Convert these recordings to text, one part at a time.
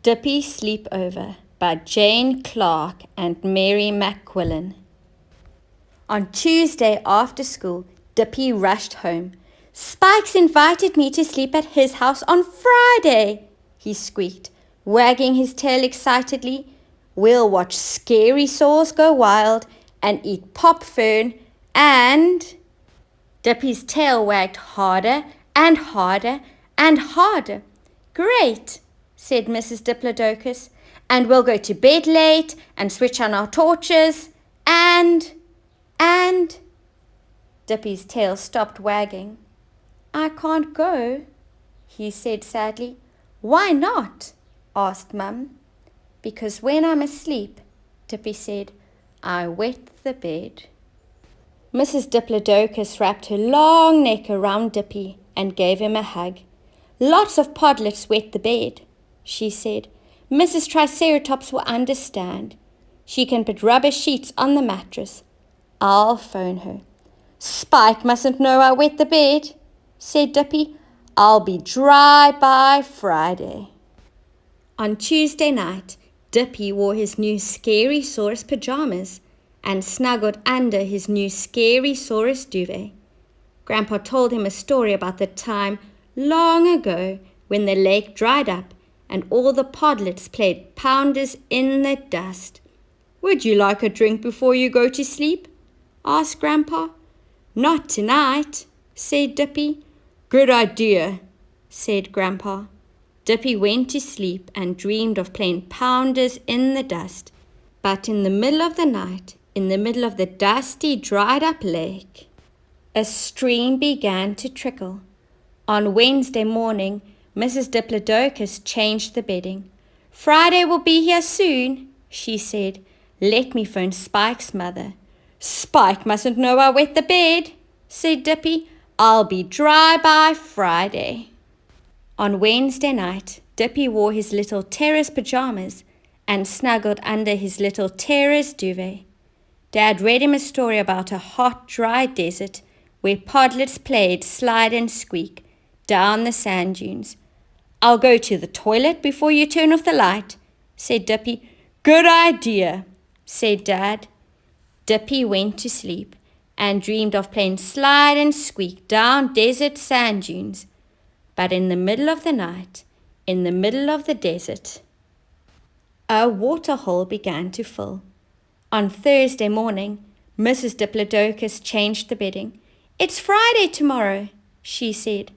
Dippy Sleepover by Jane Clark and Mary McQuillan. On Tuesday after school, Dippy rushed home. "Spike's invited me to sleep at his house on Friday," he squeaked, wagging his tail excitedly. "We'll watch scary saws go wild and eat popcorn and—" Dippy's tail wagged harder and harder and harder. "Great," said Mrs. Diplodocus, "and we'll go to bed late and switch on our torches and... Dippy's tail stopped wagging. "I can't go," he said sadly. "Why not?" asked Mum. "Because when I'm asleep," Dippy said, "I wet the bed." Mrs. Diplodocus wrapped her long neck around Dippy and gave him a hug. "Lots of podlets wet the bed," she said. "Mrs. Triceratops will understand. She can put rubber sheets on the mattress. I'll phone her." "Spike mustn't know I wet the bed," said Dippy. "I'll be dry by Friday." On Tuesday night, Dippy wore his new Scary Saurus pajamas and snuggled under his new Scary Saurus duvet. Grandpa told him a story about the time long ago when the lake dried up and all the podlets played pounders in the dust. "Would you like a drink before you go to sleep?" asked Grandpa. "Not tonight," said Dippy. "Good idea," said Grandpa. Dippy went to sleep and dreamed of playing pounders in the dust. But in the middle of the night, in the middle of the dusty, dried-up lake, a stream began to trickle. On Wednesday morning, Mrs. Diplodocus changed the bedding. "Friday will be here soon," she said. "Let me phone Spike's mother." "Spike mustn't know I wet the bed," said Dippy. "I'll be dry by Friday." On Wednesday night, Dippy wore his little terrace pajamas and snuggled under his little terrace duvet. Dad read him a story about a hot, dry desert where podlets played slide and squeak down the sand dunes. "I'll go to the toilet before you turn off the light," said Dippy. "Good idea," said Dad. Dippy went to sleep and dreamed of playing slide and squeak down desert sand dunes. But in the middle of the night, in the middle of the desert, a waterhole began to fill. On Thursday morning, Mrs. Diplodocus changed the bedding. "It's Friday tomorrow," she said.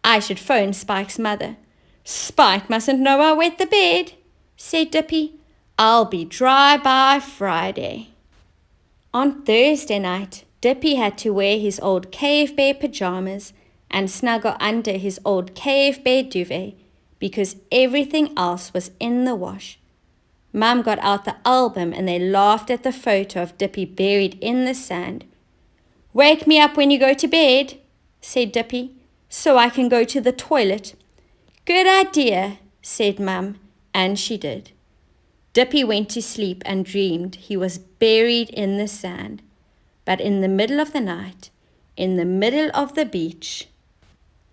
"I should phone Spike's mother." "Spike mustn't know I wet the bed," said Dippy. "I'll be dry by Friday." On Thursday night, Dippy had to wear his old cave bear pajamas and snuggle under his old cave bear duvet because everything else was in the wash. Mum got out the album and they laughed at the photo of Dippy buried in the sand. "Wake me up when you go to bed," said Dippy, "so I can go to the toilet." "Good idea," said Mum, and she did. Dippy went to sleep and dreamed he was buried in the sand. But in the middle of the night, in the middle of the beach,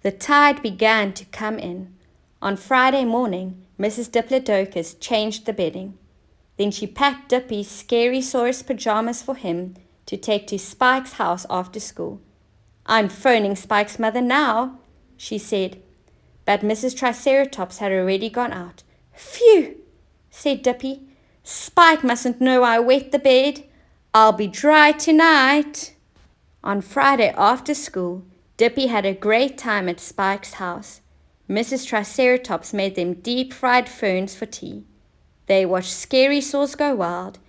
the tide began to come in. On Friday morning, Mrs. Diplodocus changed the bedding. Then she packed Dippy's Scary Saurus pajamas for him to take to Spike's house after school. "I'm phoning Spike's mother now," she said. But Mrs. Triceratops had already gone out. "Phew!" said Dippy. "Spike mustn't know I wet the bed. I'll be dry tonight." On Friday after school, Dippy had a great time at Spike's house. Mrs. Triceratops made them deep-fried ferns for tea. They watched scary saws go wild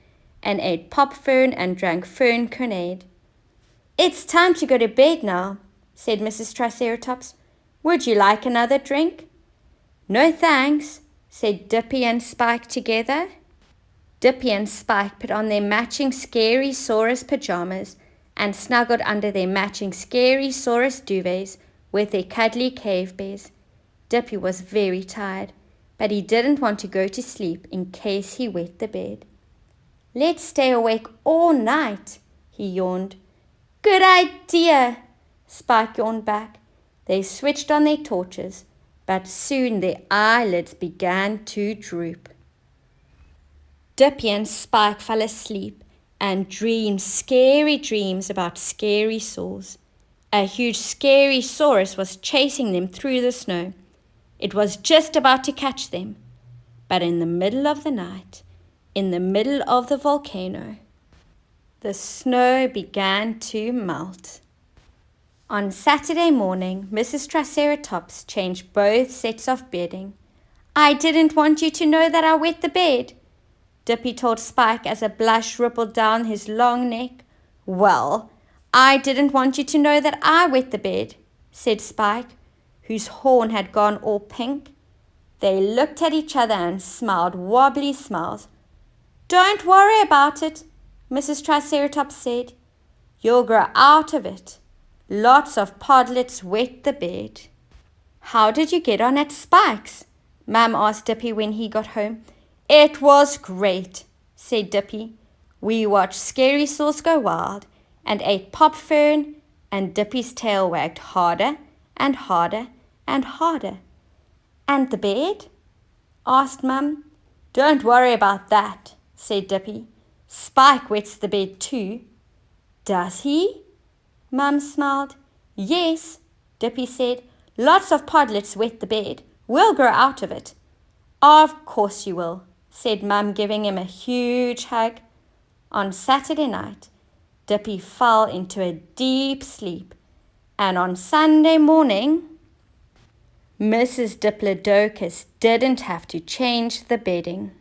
and ate popcorn and drank fern grenade. "It's time to go to bed now," said Mrs. Triceratops. "Would you like another drink?" "No thanks," said Dippy and Spike together. Dippy and Spike put on their matching Scary Saurus pajamas and snuggled under their matching Scary Saurus duvets with their cuddly cave bears. Dippy was very tired, but he didn't want to go to sleep in case he wet the bed. "Let's stay awake all night," he yawned. "Good idea," Spike yawned back. They switched on their torches. but soon their eyelids began to droop. Dippy and Spike fell asleep and dreamed scary dreams about scary saws. A huge scary saurus was chasing them through the snow. It was just about to catch them. But in the middle of the night, in the middle of the volcano, the snow began to melt. On Saturday morning, Mrs. Triceratops changed both sets of bedding. "I didn't want you to know that I wet the bed," Dippy told Spike as a blush rippled down his long neck. "Well, I didn't want you to know that I wet the bed," said Spike, whose horn had gone all pink. They looked at each other and smiled wobbly smiles. "Don't worry about it," Mrs. Triceratops said. "You'll grow out of it. Lots of podlets wet the bed." "How did you get on at Spike's?" Mum asked Dippy when he got home. "It was great," said Dippy. "We watched scary saws go wild and ate popfern, and Dippy's tail wagged harder and harder and harder." "And the bed?" asked Mum. "Don't worry about that," said Dippy. "Spike wets the bed too." "Does he?" Mum smiled. "Yes," Dippy said. "Lots of podlets wet the bed. We'll grow out of it." "Of course you will," said Mum, giving him a huge hug. On Saturday night, Dippy fell into a deep sleep, and on Sunday morning, Mrs. Diplodocus didn't have to change the bedding.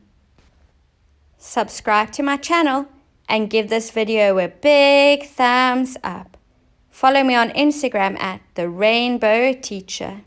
Subscribe to my channel and give this video a big thumbs up. Follow me on Instagram at The Rainbow Teacher.